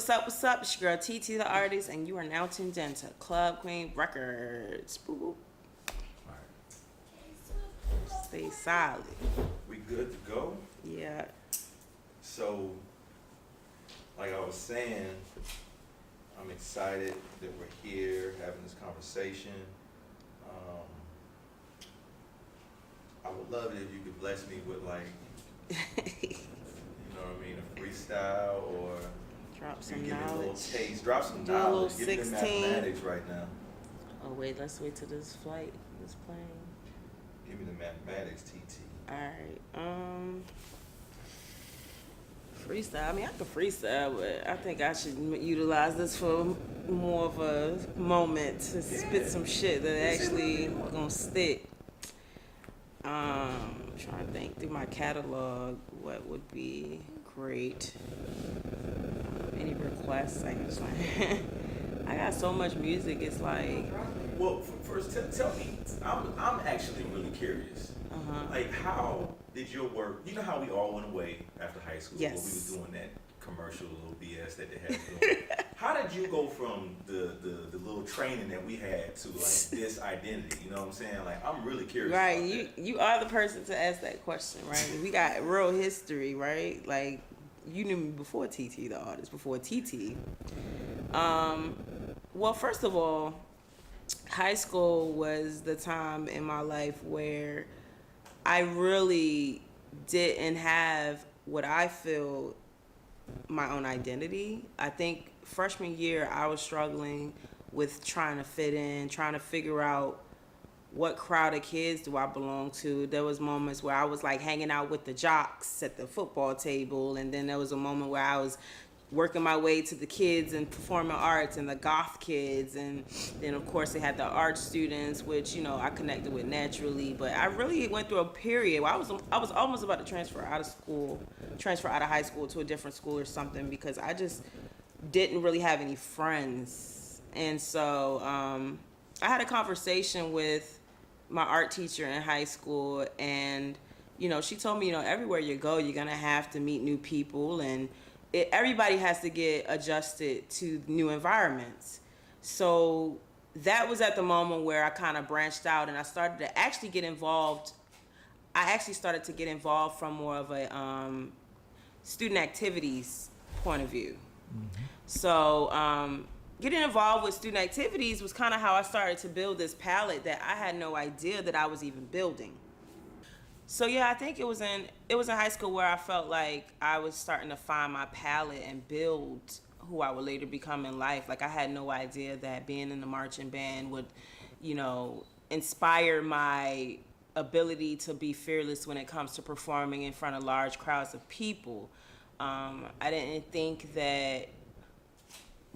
What's up? What's up? It's your girl TT the artist, and you are now tuned in to Club Queen Records. Boop, boop. All right. Stay solid. We good to go? Yeah. So, like I was saying, I'm excited that we're here having this conversation. I would love it if you could bless me with like, you know what I mean, a freestyle or Drop you some give me a little knowledge. taste, drop some Do a little knowledge, give me the 16. mathematics right now. Oh wait, let's wait till this flight is playing. Give me the mathematics, TT. Alright. Freestyle. I mean, I can freestyle, but I think I should utilize this for more of a moment to spit some shit that actually gonna stick. I'm trying to think through my catalog what would be great. Any requests? I just like I got so much music. It's like Well, first, tell me. I'm actually really curious. Like, how did your work? You know how we all went away after high school? Yes. When we were doing that commercial little BS that they had doing. How did you go from the little training that we had to like this identity? You know what I'm saying? Like, I'm really curious. right. About You are the person to ask that question, right? We got real history, right? Like you knew me before TT, the artist, before TT. Well, first of all, high school was the time in my life where I really didn't have what I feel my own identity. I think freshman year I was struggling with trying to fit in, trying to figure out what crowd of kids do I belong to. There was moments where I was like hanging out with the jocks at the football table, and then there was a moment where I was working my way to the kids and performing arts and the goth kids, and then of course they had the art students, which I connected with naturally. But I really went through a period where I was almost about to transfer out of high school to a different school or something, because I just didn't really have any friends. And so I had a conversation with my art teacher in high school, and she told me, everywhere you go you're gonna have to meet new people, and everybody has to get adjusted to new environments. So that was at the moment where I kind of branched out and I started to actually get involved. I actually started to get involved from more of a student activities point of view. So getting involved with student activities was kind of how I started to build this palette that I had no idea that I was even building. So yeah, I think it was in high school where I felt like I was starting to find my palette and build who I would later become in life. Like I had no idea that being in the marching band would, inspire my ability to be fearless when it comes to performing in front of large crowds of people. I didn't think that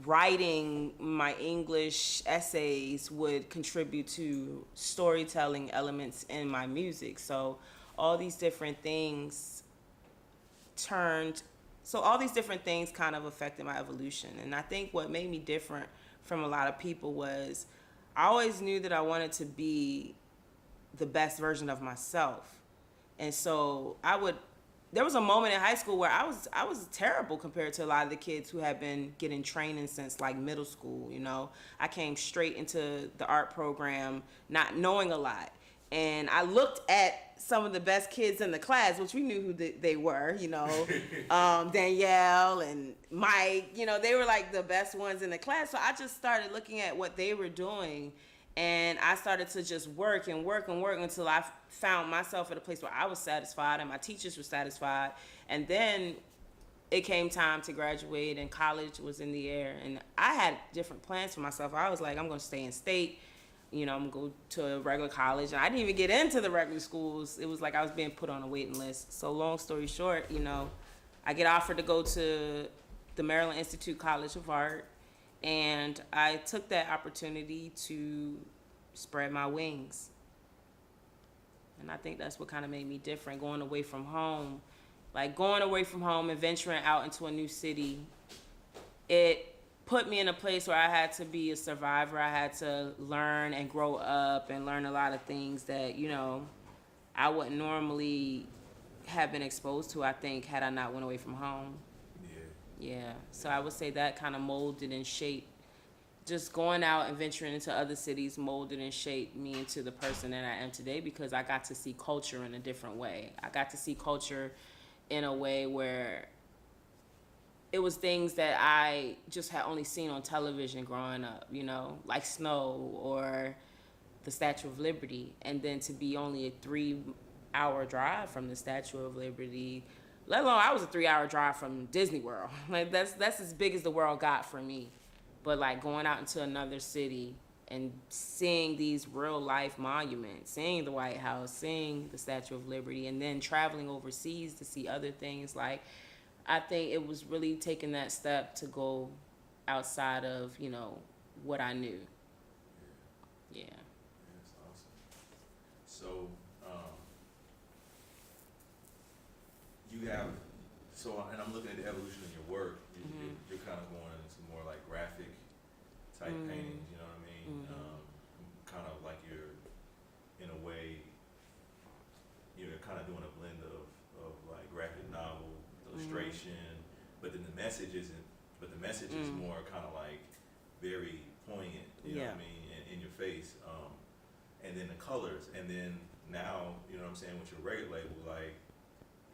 writing my English essays would contribute to storytelling elements in my music. So all these different things kind of affected my evolution. And I think what made me different from a lot of people was I always knew that I wanted to be the best version of myself. And so there was a moment in high school where I was terrible compared to a lot of the kids who had been getting training since like middle school. I came straight into the art program not knowing a lot. And I looked at some of the best kids in the class, which we knew who they were, Danielle and Mike, they were like the best ones in the class. So I just started looking at what they were doing, and I started to just work and work and work until I found myself at a place where I was satisfied and my teachers were satisfied. And then it came time to graduate and college was in the air. And I had different plans for myself. I was like, I'm going to stay in state. I'm going to go to a regular college. And I didn't even get into the regular schools. It was like I was being put on a waiting list. So long story short, I get offered to go to the Maryland Institute College of Art. And I took that opportunity to spread my wings. And I think that's what kind of made me different, going away from home. Like going away from home and venturing out into a new city, it put me in a place where I had to be a survivor. I had to learn and grow up and learn a lot of things that, I wouldn't normally have been exposed to, I think, had I not went away from home. Yeah. Yeah. So I would say that kind of molded and shaped, just going out and venturing into other cities molded and shaped me into the person that I am today, because I got to see culture in a different way. I got to see culture in a way where it was things that I just had only seen on television growing up, like snow or the Statue of Liberty. And then to be only a 3 hour drive from the Statue of Liberty, let alone I was a 3 hour drive from Disney World. Like that's as big as the world got for me. But like going out into another city and seeing these real life monuments, seeing the White House, seeing the Statue of Liberty, and then traveling overseas to see other things, like I think it was really taking that step to go outside of, what I knew. Yeah. That's awesome. So, you have, and I'm looking at the evolution of your work. You're kind of going into more like graphic type paintings, you know what I mean? Kind of like you're, in a way, you're kind of doing a blend of like graphic novel, illustration, but then the message is more kind of like very poignant, you know what I mean, in your face. And then the colors, and then now, you know what I'm saying, with your record label, like,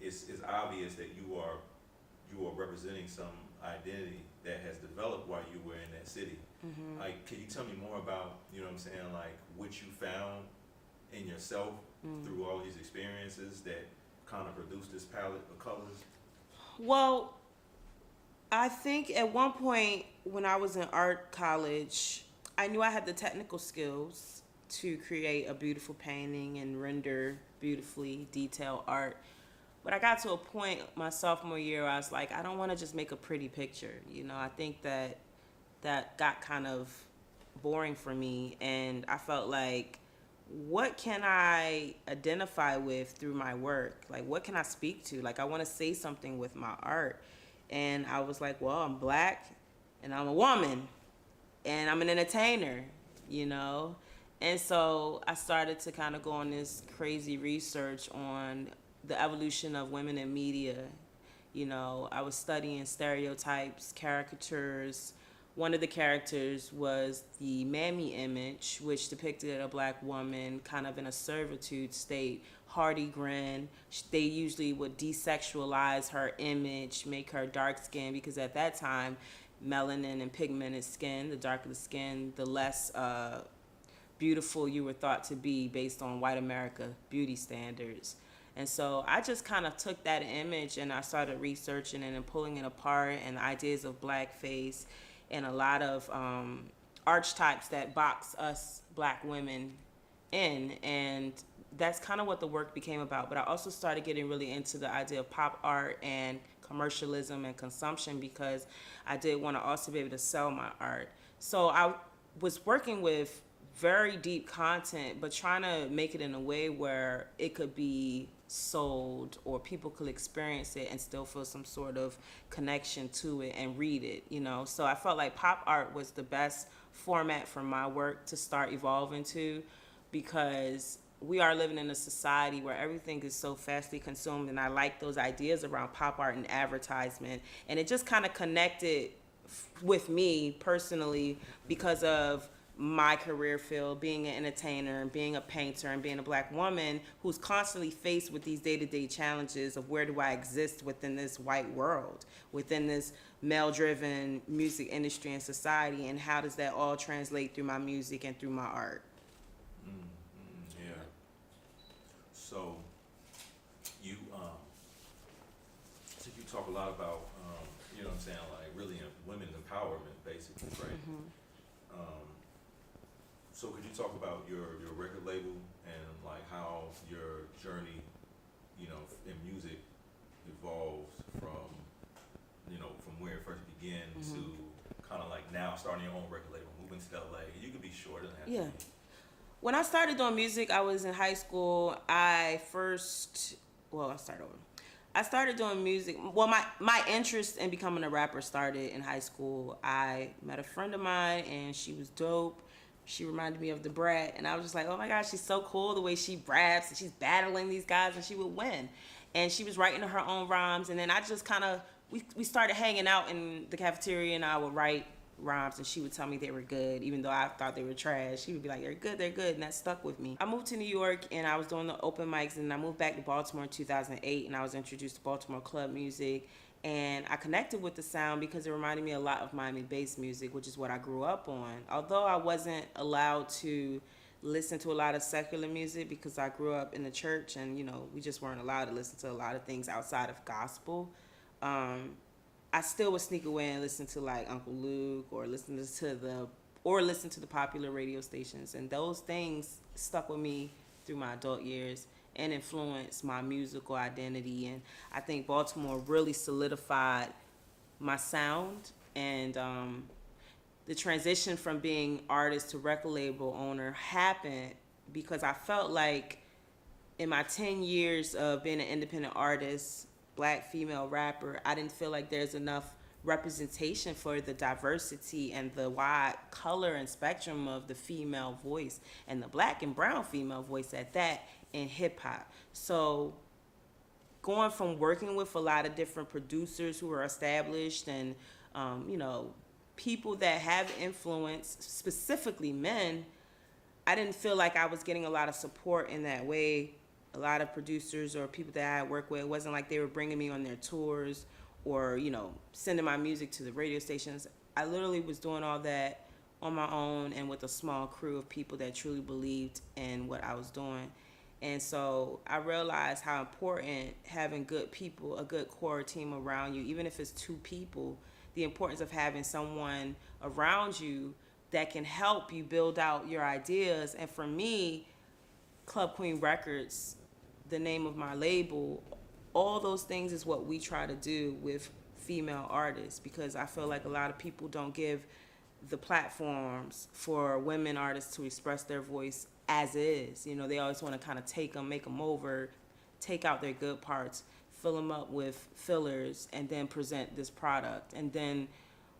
it's obvious that you are representing some identity that has developed while you were in that city. Like, can you tell me more about, you know what I'm saying, like what you found in yourself through all these experiences that kind of produced this palette of colors? Well, I think at one point when I was in art college, I knew I had the technical skills to create a beautiful painting and render beautifully detailed art. But I got to a point my sophomore year where I was like, I don't want to just make a pretty picture. I think that got kind of boring for me. And I felt like, what can I identify with through my work? Like, what can I speak to? Like, I want to say something with my art. And I was like, well, I'm black and I'm a woman and I'm an entertainer. And so I started to kind of go on this crazy research on the evolution of women in media. I was studying stereotypes, caricatures. One of the characters was the mammy image, which depicted a black woman kind of in a servitude state, hearty grin. They usually would desexualize her image, make her dark skinned, because at that time, melanin and pigmented skin, the darker the skin, the less beautiful you were thought to be based on white America beauty standards. And so I just kind of took that image and I started researching it and pulling it apart, and the ideas of blackface and a lot of archetypes that box us black women in. And that's kind of what the work became about. But I also started getting really into the idea of pop art and commercialism and consumption, because I did want to also be able to sell my art. So I was working with very deep content, but trying to make it in a way where it could be sold or people could experience it and still feel some sort of connection to it and read it, So I felt like pop art was the best format for my work to start evolving to, because we are living in a society where everything is so fastly consumed, and I like those ideas around pop art and advertisement. And it just kind of connected with me personally because of my career field, being an entertainer and being a painter and being a black woman who's constantly faced with these day-to-day challenges of where do I exist within this white world, within this male-driven music industry and society, and how does that all translate through my music and through my art? Yeah. So you talk a lot about you know what I'm saying, like really women's empowerment, basically, right? So could you talk about your record label and like how your journey, in music evolves from, from where it first began to kind of like now starting your own record label, moving to LA? You could be short, it doesn't have to be. When I started doing music, I was in high school. I started doing music. Well, my interest in becoming a rapper started in high school. I met a friend of mine and she was dope. She reminded me of the Brat, and I was just like, oh my gosh, she's so cool the way she raps, and she's battling these guys and she would win. And she was writing her own rhymes, and then I just kind of we started hanging out in the cafeteria, and I would write rhymes, and she would tell me they were good, even though I thought they were trash. She would be like, they're good, and that stuck with me. I moved to New York, and I was doing the open mics, and I moved back to Baltimore in 2008, and I was introduced to Baltimore club music, and I connected with the sound because it reminded me a lot of Miami bass music, which is what I grew up on. Although I wasn't allowed to listen to a lot of secular music because I grew up in the church, and we just weren't allowed to listen to a lot of things outside of gospel. I still would sneak away and listen to like Uncle Luke, or listen to the popular radio stations, and those things stuck with me through my adult years and influenced my musical identity. And I think Baltimore really solidified my sound, and the transition from being artist to record label owner happened because I felt like in my 10 years of being an independent artist, Black female rapper, I didn't feel like there's enough representation for the diversity and the wide color and spectrum of the female voice, and the Black and brown female voice at that, in hip hop. So going from working with a lot of different producers who are established, and people that have influence, specifically men, I didn't feel like I was getting a lot of support in that way. A lot of producers or people that I work with, it wasn't like they were bringing me on their tours or, sending my music to the radio stations. I literally was doing all that on my own and with a small crew of people that truly believed in what I was doing. And so I realized how important having good people, a good core team around you, even if it's 2 people, the importance of having someone around you that can help you build out your ideas. And for me, Club Queen Records, the name of my label, all those things is what we try to do with female artists, because I feel like a lot of people don't give the platforms for women artists to express their voice as is. They always want to kind of take them, make them over, take out their good parts, fill them up with fillers, and then present this product. And then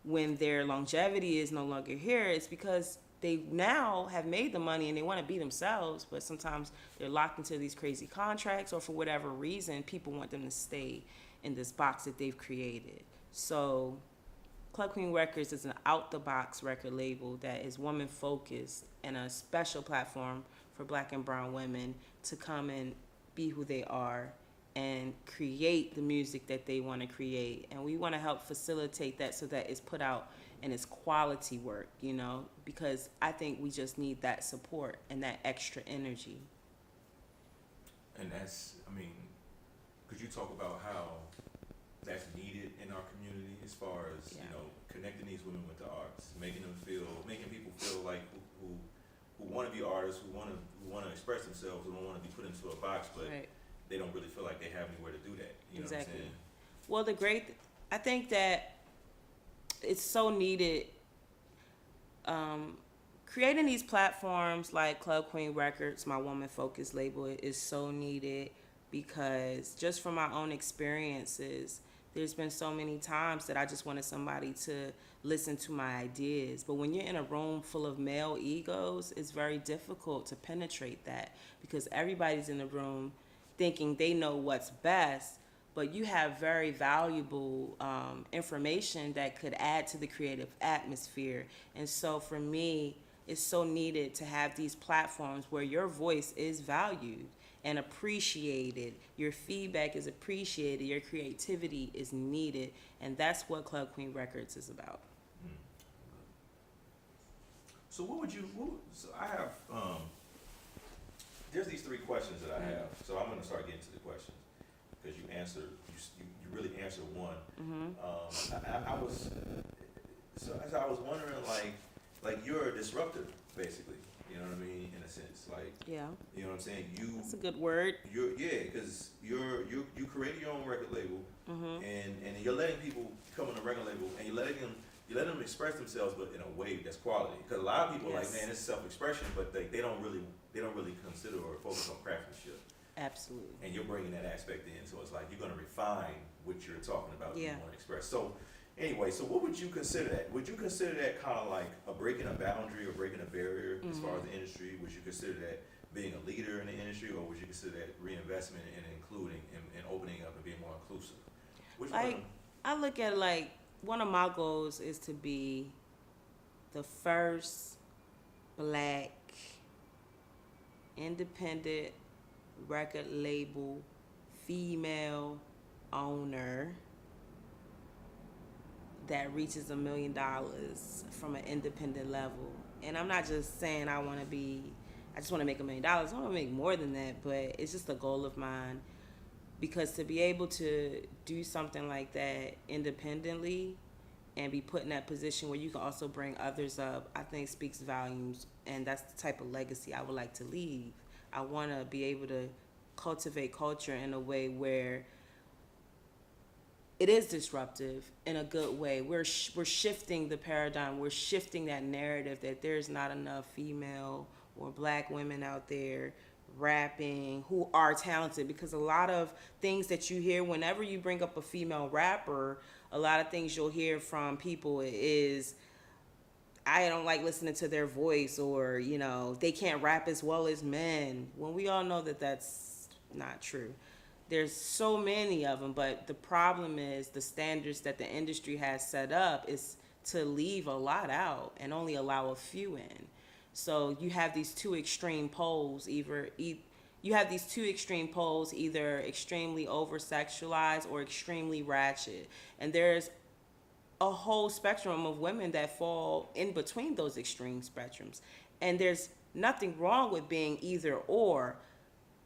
when their longevity is no longer here, it's because they now have made the money and they want to be themselves, but sometimes they're locked into these crazy contracts, or for whatever reason, people want them to stay in this box that they've created. So Club Queen Records is an out-the-box record label that is woman-focused and a special platform for Black and brown women to come and be who they are and create the music that they want to create. And we want to help facilitate that so that it's put out and it's quality work, because I think we just need that support and that extra energy. And could you talk about how that's needed in our community as far as, connecting these women with the arts, making people feel like who want to be artists, who want to express themselves, who don't want to be put into a box, but right. They don't really feel like they have anywhere to do that. You exactly. know what I'm saying? Well, I think that it's so needed. Creating these platforms like Club Queen Records, my woman-focused label, is so needed because just from my own experiences, there's been so many times that I just wanted somebody to listen to my ideas. But when you're in a room full of male egos, it's very difficult to penetrate that because everybody's in the room thinking they know what's best, but you have very valuable information that could add to the creative atmosphere. And so for me, it's so needed to have these platforms where your voice is valued and appreciated, your feedback is appreciated, your creativity is needed, and that's what Club Queen Records is about. So so I have, there's these 3 questions that I have, so I'm gonna start getting to the questions, because you really answered one. I was wondering, like you're a disruptor, basically, you know what I mean, in a sense, like, yeah, you know what I'm saying, that's a good word. Because you created your own record label, and you're letting people come on the record label, and you're letting them express themselves, but in a way that's quality. Because a lot of people are like, man, it's self-expression, but they don't really consider or focus on craftsmanship. Absolutely. And you're bringing that aspect in, so it's like you're going to refine what you're talking about. Yeah. You want to express. So anyway, so what would you consider that? Would you consider that kind of like breaking a boundary or breaking a barrier as far as the industry? Would you consider that being a leader in the industry, or would you consider that reinvestment and including and opening up and being more inclusive? Which one? I look at it like one of my goals is to be the first black independent record label female owner that reaches $1 million from an independent level. And I'm not just saying I just want to make $1 million. I want to make more than that, but it's just a goal of mine. Because to be able to do something like that independently and be put in that position where you can also bring others up, I think speaks volumes. And that's the type of legacy I would like to leave. I want to be able to cultivate culture in a way where it is disruptive in a good way. We're shifting the paradigm. We're shifting that narrative that there's not enough female or black women out there rapping who are talented, because a lot of things that you hear whenever you bring up a female rapper, a lot of things you'll hear from people is, I don't like listening to their voice, or, you know, they can't rap as well as men, when we all know that that's not true. There's so many of them, but the problem is the standards that the industry has set up is to leave a lot out and only allow a few in. So you have these two extreme poles, either extremely over sexualized or extremely ratchet. And there's a whole spectrum of women that fall in between those extreme spectrums. And there's nothing wrong with being either or.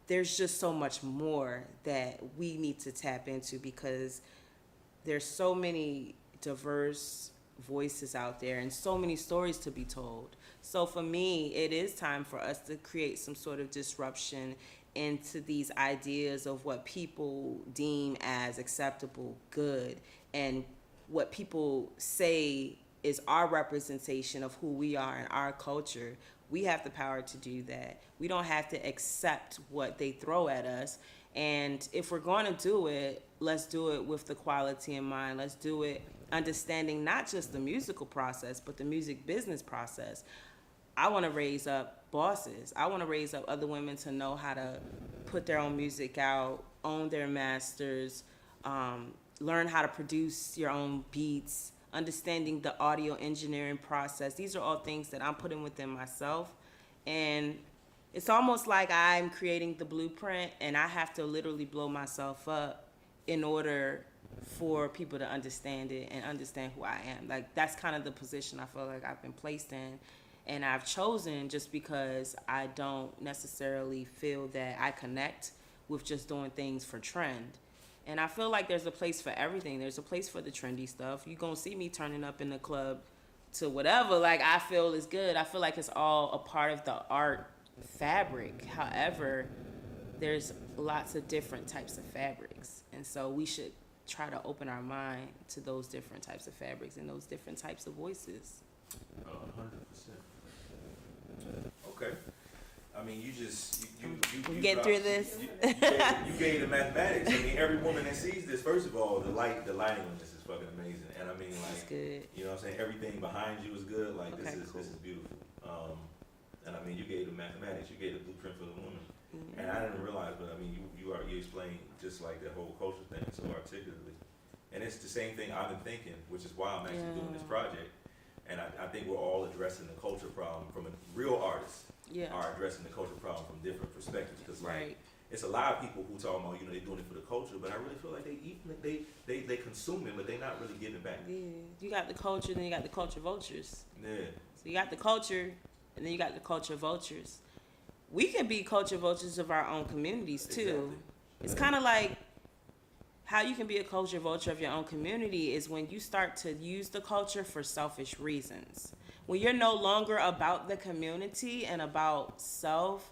There's just so much more that we need to tap into, because there's so many diverse voices out there and so many stories to be told. So for me, it is time for us to create some sort of disruption into these ideas of what people deem as acceptable, good, and what people say is our representation of who we are and our culture. We have the power to do that. We don't have to accept what they throw at us. And if we're going to do it, let's do it with the quality in mind. Let's do it understanding not just the musical process, but the music business process. I want to raise up bosses. I want to raise up other women to know how to put their own music out, own their masters, learn how to produce your own beats, understanding the audio engineering process. These are all things that I'm putting within myself. And it's almost like I'm creating the blueprint, and I have to literally blow myself up in order for people to understand it and understand who I am. Like, that's kind of the position I feel like I've been placed in. And I've chosen just because I don't necessarily feel that I connect with just doing things for trend. And I feel like there's a place for everything. There's a place for the trendy stuff. You're going to see me turning up in the club to whatever, like, I feel is good. I feel like it's all a part of the art fabric. However, there's lots of different types of fabrics. And so we should try to open our mind to those different types of fabrics and those different types of voices. 100%. Okay. I mean, you get through this. You gave the mathematics. I mean, every woman that sees this, first of all, the lighting on this is fucking amazing. And I mean, like, that's good. You know what I'm saying? Everything behind you is good. Like, okay, this is beautiful. And I mean, you gave the mathematics. You gave the blueprint for the woman. Mm-hmm. And I didn't realize, but I mean, you explained just like that whole culture thing so articulately. And it's the same thing I've been thinking, which is why I'm actually doing this project. And I think we're all addressing the culture problem from a real artist. Are addressing the culture problem from different perspectives. Because like, it's a lot of people who talk about, you know, they're doing it for the culture, but I really feel like they consume it, but they're not really giving back. Yeah, you got the culture, then you got the culture vultures. Yeah. So you got the culture, and then you got the culture vultures. We can be culture vultures of our own communities too. Exactly. It's kind of like how you can be a culture vulture of your own community is when you start to use the culture for selfish reasons. When you're no longer about the community and about self,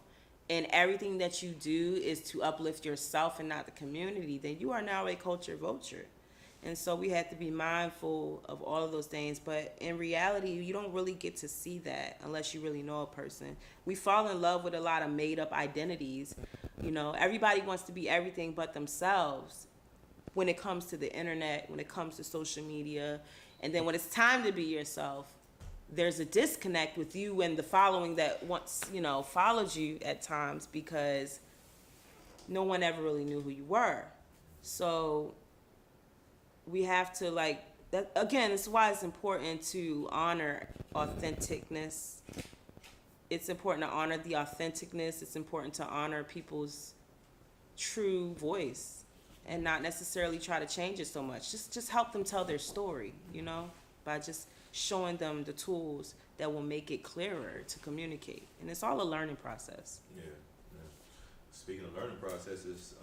and everything that you do is to uplift yourself and not the community, then you are now a culture vulture. And so we have to be mindful of all of those things. But in reality, you don't really get to see that unless you really know a person. We fall in love with a lot of made up identities. You know, everybody wants to be everything but themselves when it comes to the internet, when it comes to social media. And then when it's time to be yourself, there's a disconnect with you and the following that once, you know, followed you at times, because no one ever really knew who you were. So we have to like that again. It's why it's important to honor authenticness. It's important to honor the authenticness. It's important to honor people's true voice and not necessarily try to change it so much. Just help them tell their story, by just showing them the tools that will make it clearer to communicate. And it's all a learning process. Yeah, yeah. Speaking of learning processes,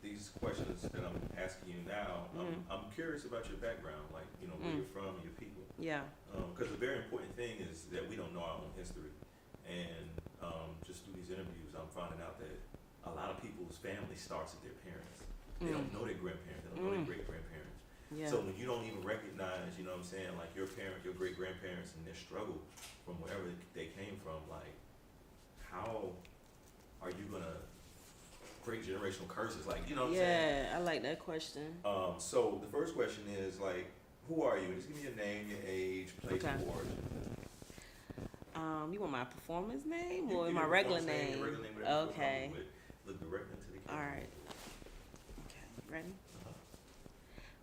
these questions that I'm asking you now, I'm curious about your background, like, where you're from and your people. Yeah. Because the very important thing is that we don't know our own history. And just through these interviews, I'm finding out that a lot of people's family starts with their parents. They don't know their grandparents. They don't know their great-grandparents. Yeah. So when you don't even recognize, like your parent, your great-grandparents and their struggle from wherever they came from, like, how are you going to break generational curses? Like, what I'm saying? Yeah, I like that question. So the first question is, like, who are you? Just give me your name, your age, place of origin. You want my performance name You or give my your regular performance name? your regular name, whatever you feel Okay. comfortable with. Look directly into the All camera. right. Okay, ready?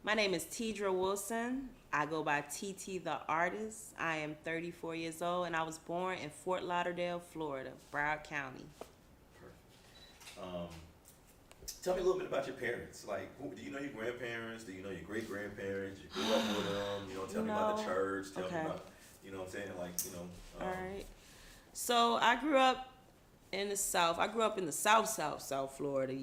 My name is Tidra Wilson. I go by TT the Artist. I am 34 years old, and I was born in Fort Lauderdale, Florida, Broward County. Perfect. Tell me a little bit about your parents. Like, do you know your grandparents? Do you know your great-grandparents? You grew up with them? Tell me about the church. Tell me about, what I'm saying? Like, All right. So I grew up in the South. I grew up in the South Florida,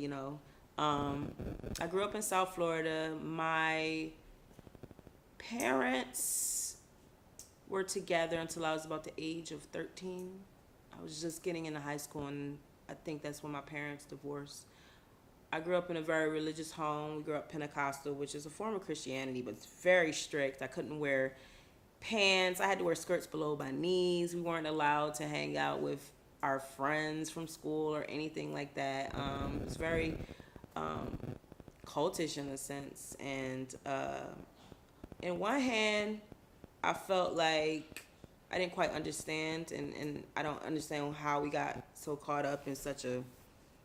I grew up in South Florida. My parents were together until I was about the age of 13. I was just getting into high school, and I think that's when my parents divorced. I grew up in a very religious home. We grew up Pentecostal, which is a form of Christianity, but it's very strict. I couldn't wear pants. I had to wear skirts below my knees. We weren't allowed to hang out with our friends from school or anything like that. It was very cultish in a sense. And in one hand, I felt like I didn't quite understand, and I don't understand how we got so caught up in such a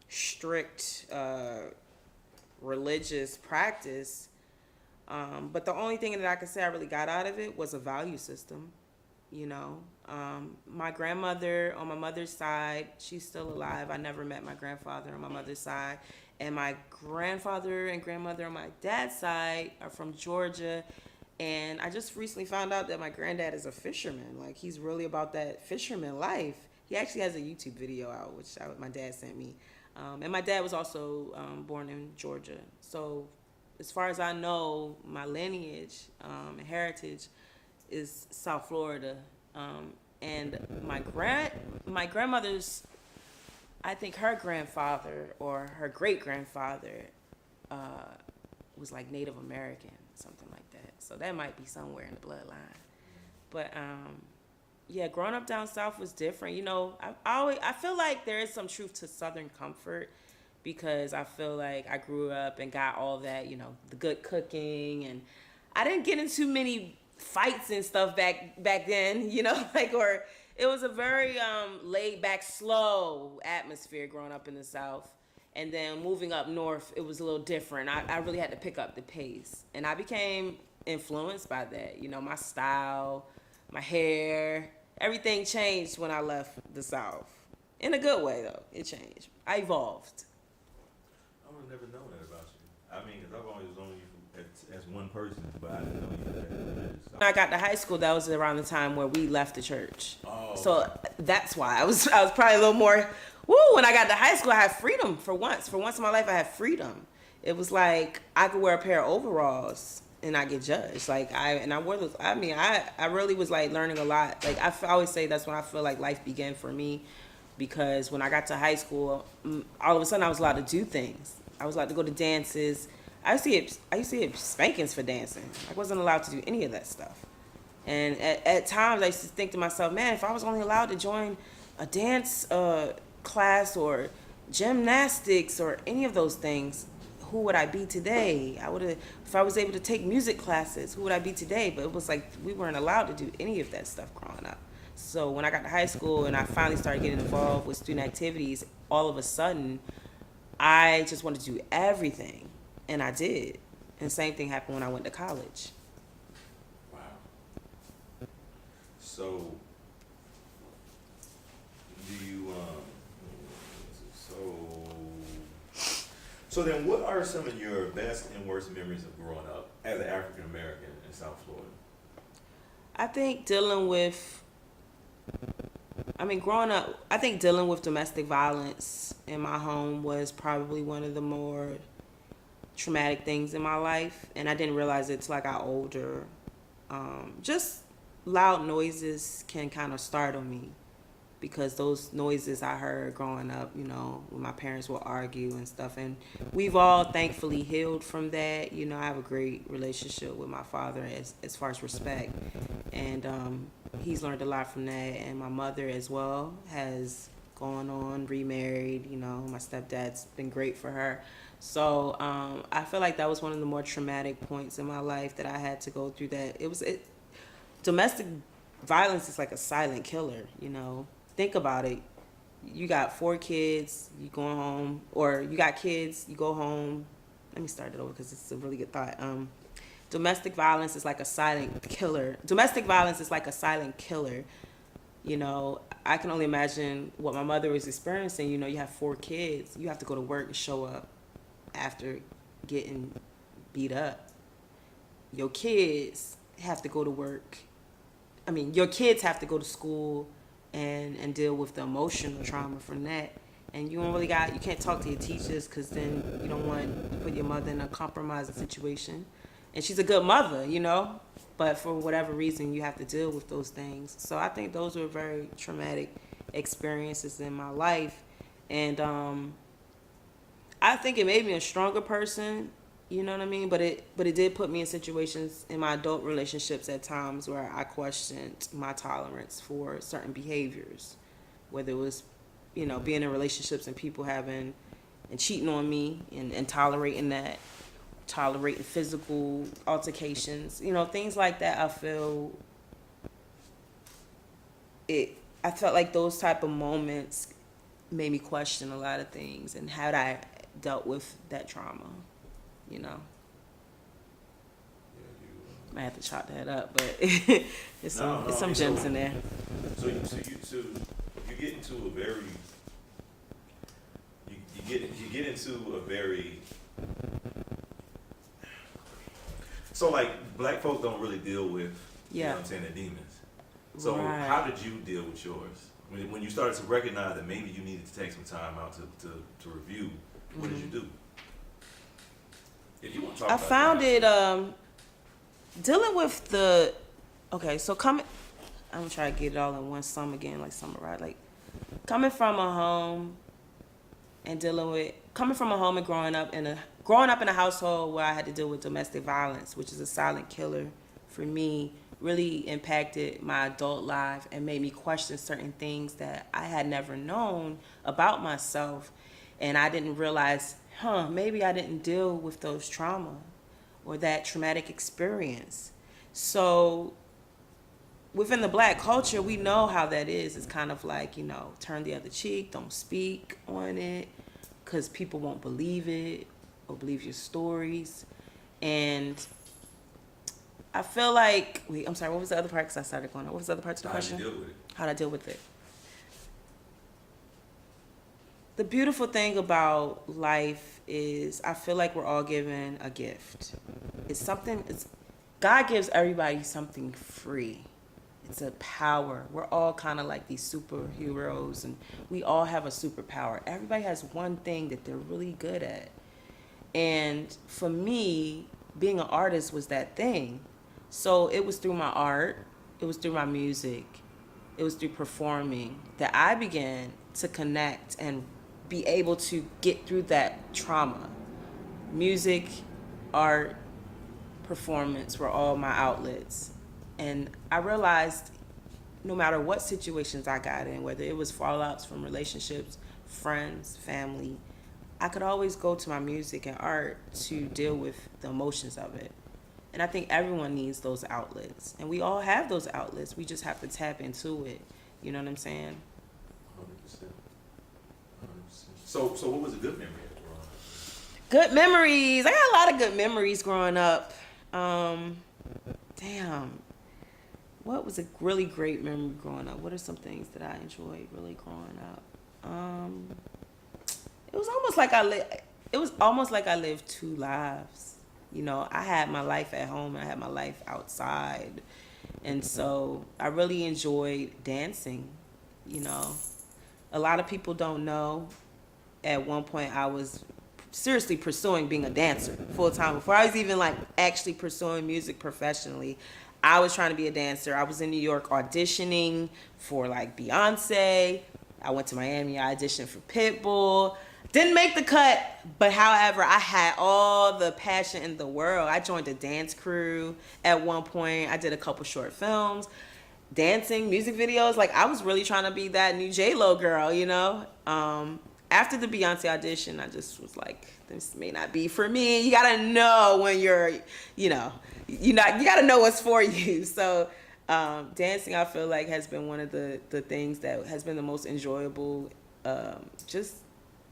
strict religious practice. But the only thing that I could say I really got out of it was a value system. My grandmother on my mother's side, she's still alive. I never met my grandfather on my mother's side. And my grandfather and grandmother on my dad's side are from Georgia. And I just recently found out that my granddad is a fisherman. Like, he's really about that fisherman life. He actually has a YouTube video out, which my dad sent me. And my dad was also born in Georgia. So as far as I know, my lineage and heritage is South Florida. And my grandmother's, I think her grandfather or her great-grandfather was like Native American, something like that. So that might be somewhere in the bloodline. But yeah, growing up down south was different. I feel like there is some truth to Southern comfort, because I feel like I grew up and got all that, the good cooking, and I didn't get into many fights and stuff back then, or it was a very laid back, slow atmosphere growing up in the South. And then moving up north, it was a little different. I really had to pick up the pace, and I became influenced by that. My style, my hair, everything changed when I left the South. In a good way, though. It changed. I evolved. I would have never known that about you. I mean, because I've always known you as one person, but I didn't know you that religious. When I got to high school, that was around the time where we left the church. Oh. So that's why I was probably a little more. When I got to high school, I had freedom for once. For once in my life, I had freedom. It was like I could wear a pair of overalls and not get judged. I wore those. I mean, I really was like learning a lot. Like, I always say that's when I feel like life began for me, because when I got to high school, all of a sudden I was allowed to do things. I was allowed to go to dances. I used to get spankings for dancing. I wasn't allowed to do any of that stuff. And at times I used to think to myself, man, if I was only allowed to join a dance class or gymnastics or any of those things, who would I be today? If I was able to take music classes, who would I be today? But it was like we weren't allowed to do any of that stuff growing up. So when I got to high school and I finally started getting involved with student activities, all of a sudden, I just wanted to do everything. And I did. And same thing happened when I went to college. Wow. So, do you so then what are some of your best and worst memories of growing up as an African American in South Florida? I think dealing with growing up, I think dealing with domestic violence in my home was probably one of the more traumatic things in my life, and I didn't realize it till I got older. Just loud noises can kind of startle me because those noises I heard growing up, you know, when my parents would argue and stuff, and we've all thankfully healed from that. You know, I have a great relationship with my father as far as respect, and he's learned a lot from that, and my mother as well has gone on, remarried. You know, my stepdad's been great for her. So I feel like that was one of the more traumatic points in my life that I had to go through. That domestic violence is like a silent killer. You know, think about it. You got 4 kids, you going home, or you got kids, you go home. Let me start it over because it's a really good thought. Domestic violence is like a silent killer. Domestic violence is like a silent killer. You know, I can only imagine what my mother was experiencing. You know, you have 4 kids, you have to go to work and show up after getting beat up. Your kids have to go to work. Your kids have to go to school and deal with the emotional trauma from that. And you can't talk to your teachers because then you don't want to put your mother in a compromising situation. And she's a good mother, you know, but for whatever reason, you have to deal with those things. So I think those were very traumatic experiences in my life. And I think it made me a stronger person, you know what I mean? But it did put me in situations in my adult relationships at times where I questioned my tolerance for certain behaviors, whether it was, you know, being in relationships and people having and cheating on me and tolerating that, tolerating physical altercations, you know, things like that. I felt like those type of moments made me question a lot of things and how I dealt with that trauma, you know. I have to chalk that up, but it's some gems in there. So you get into a very you get into a very so like black folks don't really deal with you know what I'm saying, the demons. So Right. how did you deal with yours? When you started to recognize that maybe you needed to take some time out to review, what did you do? If you want to talk I about found that. it dealing with I'm gonna try to get it all in one sum again, like summarize. Like coming from a home and growing up in a household where I had to deal with domestic violence, which is a silent killer for me, really impacted my adult life and made me question certain things that I had never known about myself. And I didn't realize, maybe I didn't deal with those trauma or that traumatic experience. So within the black culture, we know how that is. It's kind of like, you know, turn the other cheek, don't speak on it because people won't believe it or believe your stories. And I feel like, I'm sorry, what was the other part? Because I started going on. What was the other part to the question? How did you deal with it? How did I deal with it? The beautiful thing about life is I feel like we're all given a gift. God gives everybody something free. It's a power. We're all kind of like these superheroes and we all have a superpower. Everybody has one thing that they're really good at. And for me, being an artist was that thing. So it was through my art, it was through my music, it was through performing that I began to connect and be able to get through that trauma. Music, art, performance were all my outlets. And I realized no matter what situations I got in, whether it was fallouts from relationships, friends, family, I could always go to my music and art to deal with the emotions of it. And I think everyone needs those outlets. And we all have those outlets. We just have to tap into it. You know what I'm saying? 100%. So what was a good memory of growing up? Good memories. I got a lot of good memories growing up. Damn. What was a really great memory growing up? What are some things that I enjoyed really growing up? It was almost like I lived two lives. You know, I had my life at home and I had my life outside. And so I really enjoyed dancing, you know. A lot of people don't know, at one point I was seriously pursuing being a dancer full time. Before I was even like actually pursuing music professionally, I was trying to be a dancer. I was in New York auditioning for like Beyonce. I went to Miami, I auditioned for Pitbull. Didn't make the cut, but however, I had all the passion in the world. I joined a dance crew at one point. I did a couple short films, dancing, music videos. Like, I was really trying to be that new J-Lo girl, you know? After the Beyonce audition, I just was like, this may not be for me. You gotta know when you're, you gotta know what's for you. So dancing, I feel like, has been one of the things that has been the most enjoyable, just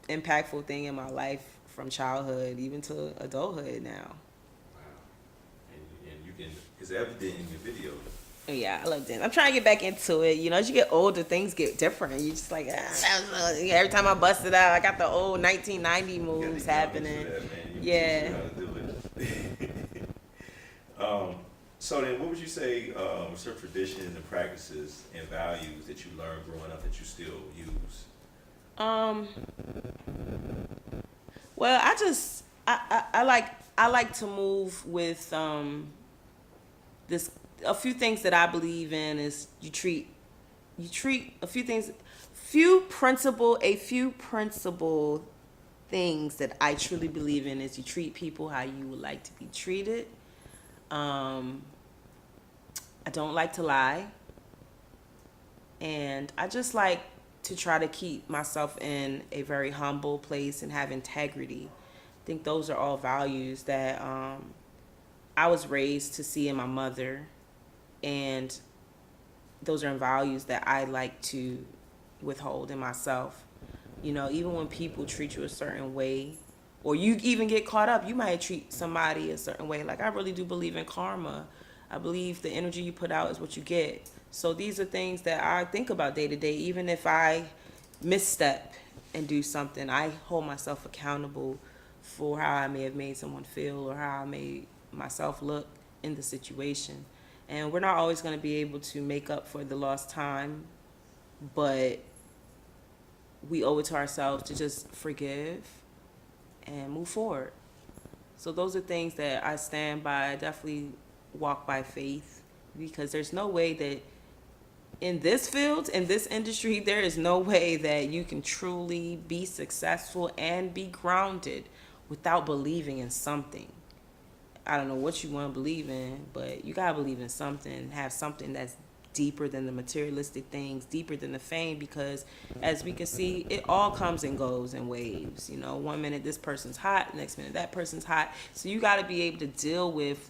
impactful thing in my life from childhood even to adulthood now. Wow. And you can, it's evident in your videos. Yeah, I love dance. I'm trying to get back into it. You know, as you get older, things get different. You just like, every time I bust it out, I got the old 1990 moves happening. Yeah. So then, what would you say some traditions and practices and values that you learned growing up that you still use? Well, I like to move with a few things that I believe in is you treat a few principle things that I truly believe in is you treat people how you would like to be treated. I don't like to lie. And I just like to try to keep myself in a very humble place and have integrity. I think those are all values that I was raised to see in my mother. And those are values that I like to withhold in myself. You know, even when people treat you a certain way, or you even get caught up, you might treat somebody a certain way. Like, I really do believe in karma. I believe the energy you put out is what you get. So these are things that I think about day to day. Even if I misstep and do something, I hold myself accountable for how I may have made someone feel or how I made myself look in the situation. And we're not always going to be able to make up for the lost time, but we owe it to ourselves to just forgive and move forward. So those are things that I stand by. I definitely walk by faith, because there's no way that in this field, in this industry, there is no way that you can truly be successful and be grounded without believing in something. I don't know what you want to believe in, but you gotta believe in something, have something that's deeper than the materialistic things, deeper than the fame, because as we can see, it all comes and goes in waves. You know, one minute this person's hot, next minute that person's hot. So you gotta be able to deal with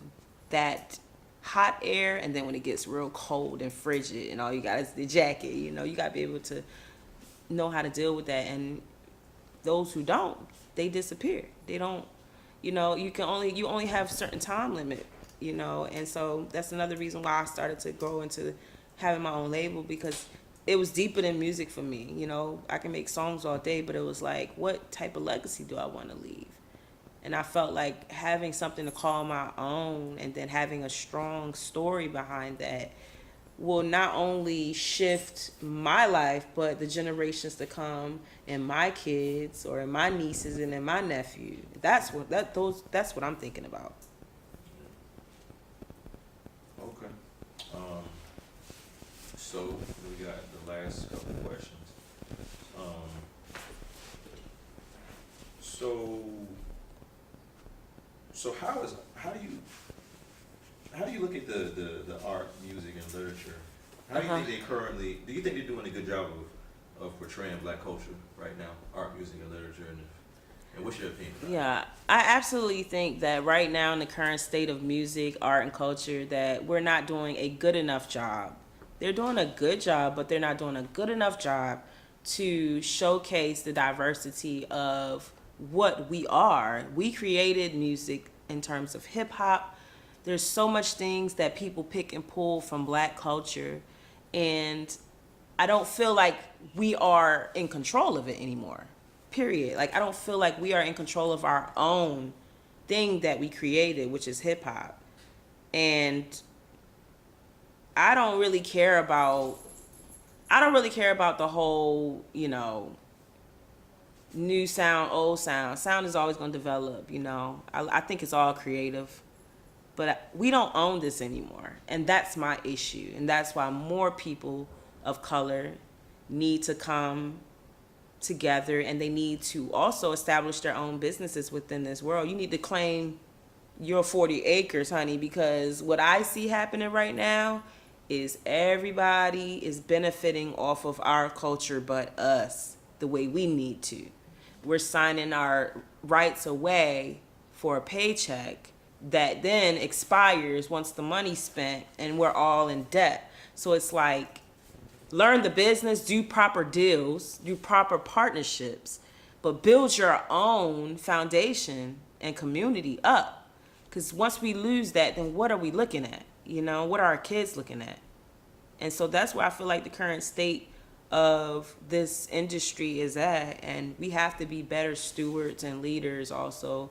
that hot air, and then when it gets real cold and frigid and all you got is the jacket, you know, you gotta be able to know how to deal with that. And those who don't, they disappear. They don't, you know, you only have a certain time limit, you know. And so that's another reason why I started to grow into having my own label, because it was deeper than music for me. You know, I can make songs all day, but it was like, what type of legacy do I want to leave? And I felt like having something to call my own, and then having a strong story behind that, will not only shift my life, but the generations to come, and my kids, or my nieces, and then my nephew. That's what I'm thinking about. Okay. So we got the last couple questions. So how do you look at the art, music, and literature? How do you think do you think they're doing a good job of portraying Black culture right now, art, music, and literature, and what's your opinion? Yeah, I absolutely think that right now in the current state of music, art, and culture, that we're not doing a good enough job. They're doing a good job, but they're not doing a good enough job to showcase the diversity of what we are. We created music in terms of hip hop. There's so much things that people pick and pull from Black culture, and I don't feel like we are in control of it anymore. Period. Like I don't feel like we are in control of our own thing that we created, which is hip hop. And I don't really care about the whole, new sound, old sound. Sound is always going to develop. I think it's all creative. But we don't own this anymore. And that's my issue. And that's why more people of color need to come together, and they need to also establish their own businesses within this world. You need to claim your 40 acres, honey, because what I see happening right now is everybody is benefiting off of our culture but us the way we need to. We're signing our rights away for a paycheck that then expires once the money's spent and we're all in debt. So it's like, learn the business, do proper deals, do proper partnerships, but build your own foundation and community up. Because once we lose that, then what are we looking at? What are our kids looking at? And so that's where I feel like the current state of this industry is at. And we have to be better stewards and leaders also,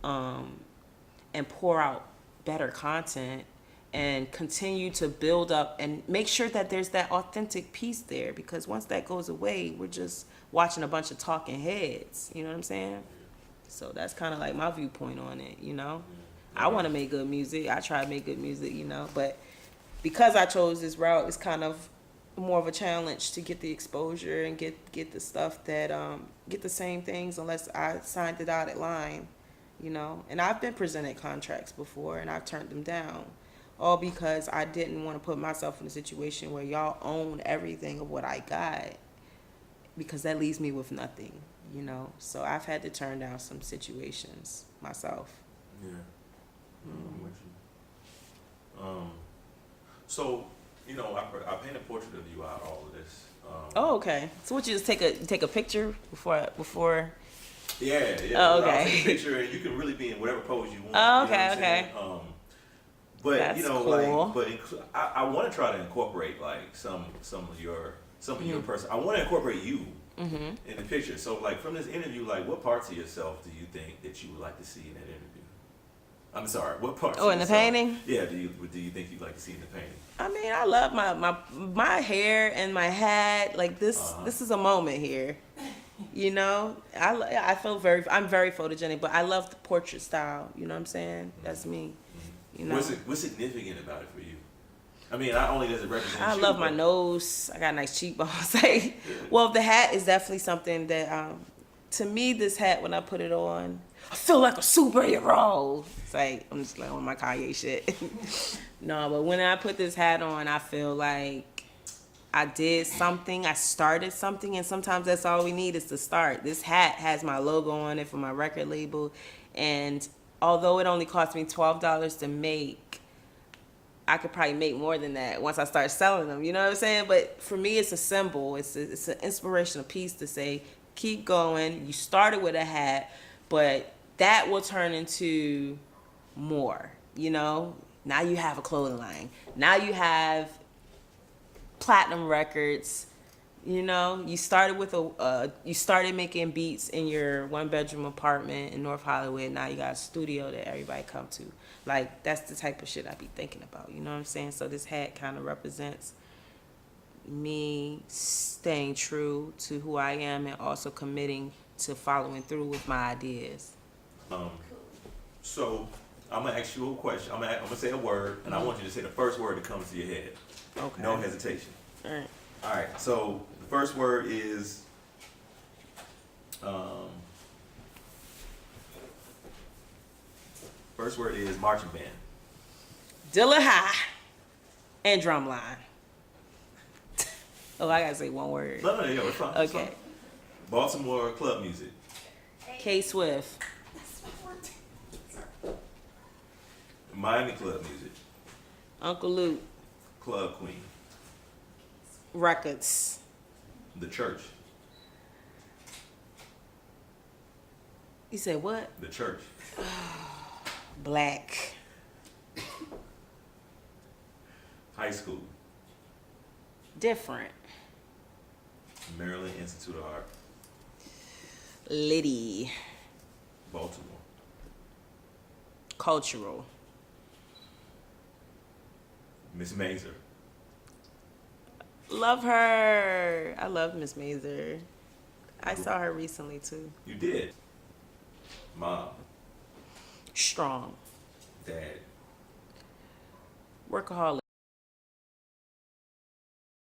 and pour out better content and continue to build up and make sure that there's that authentic piece there, because once that goes away, we're just watching a bunch of talking heads. You know what I'm saying? So that's kind of like my viewpoint on it. I want to make good music. I try to make good music, but because I chose this route, it's kind of more of a challenge to get the exposure and get the stuff that get the same things unless I signed the dotted line, And I've been presented contracts before and I've turned them down, all because I didn't want to put myself in a situation where y'all own everything of what I got, because that leaves me with nothing, So I've had to turn down some situations myself. Yeah. I'm with you. So, I paint a portrait of you out of all of this. Oh, okay. So what, you just take a picture before? Yeah. Oh, okay. I'll take a picture and you can really be in whatever pose you want. Oh, okay. But that's cool. I want to try to incorporate like some of your person. I want to incorporate you in the picture. So like from this interview, like what parts of yourself do you think that you would like to see in that interview? I'm sorry, what parts? Oh, in the painting? Yeah. Do you think you'd like to see in the painting? I mean, I love my hair and my hat. Like this, This is a moment here. I feel I'm very photogenic, but I love the portrait style. You know what I'm saying? That's me. What's significant about it for you? I mean, not only does it represent I love my nose. I got nice cheekbones. Well, the hat is definitely something that, to me, this hat, when I put it on, I feel like a superhero. It's like, I'm just like on my Kanye shit. No, but when I put this hat on, I feel like I did something. I started something, and sometimes that's all we need is to start. This hat has my logo on it for my record label, and although it only cost me $12 to make, I could probably make more than that once I start selling them. You know what I'm saying? But for me, it's a symbol. It's an inspirational piece to say, keep going. You started with a hat, but that will turn into more. Now you have a clothing line. Now you have platinum records. You started with you started making beats in your 1-bedroom apartment in North Hollywood. Now you got a studio that everybody come to. Like, that's the type of shit I be thinking about. You know what I'm saying? So this hat kind of represents me staying true to who I am and also committing to following through with my ideas. So I'm gonna ask you a question. I'm gonna say a word, and I want you to say the first word that comes to your head. Okay. No hesitation. All right. All right. So the first word is marching band. Dilla High and Drumline. Oh, I gotta say one word. No, it's fine. Okay. It's fine. Baltimore club music. K Swift. Miami club music. Uncle Luke. Club queen. Records. The church. You said what? The church. Black. High school. Different. Maryland Institute of Art. Liddy. Baltimore. Cultural. Miss Mazer. Love her. I love Miss Mazer. I saw her recently too. You did. Mom. Strong. Dad. Workaholic.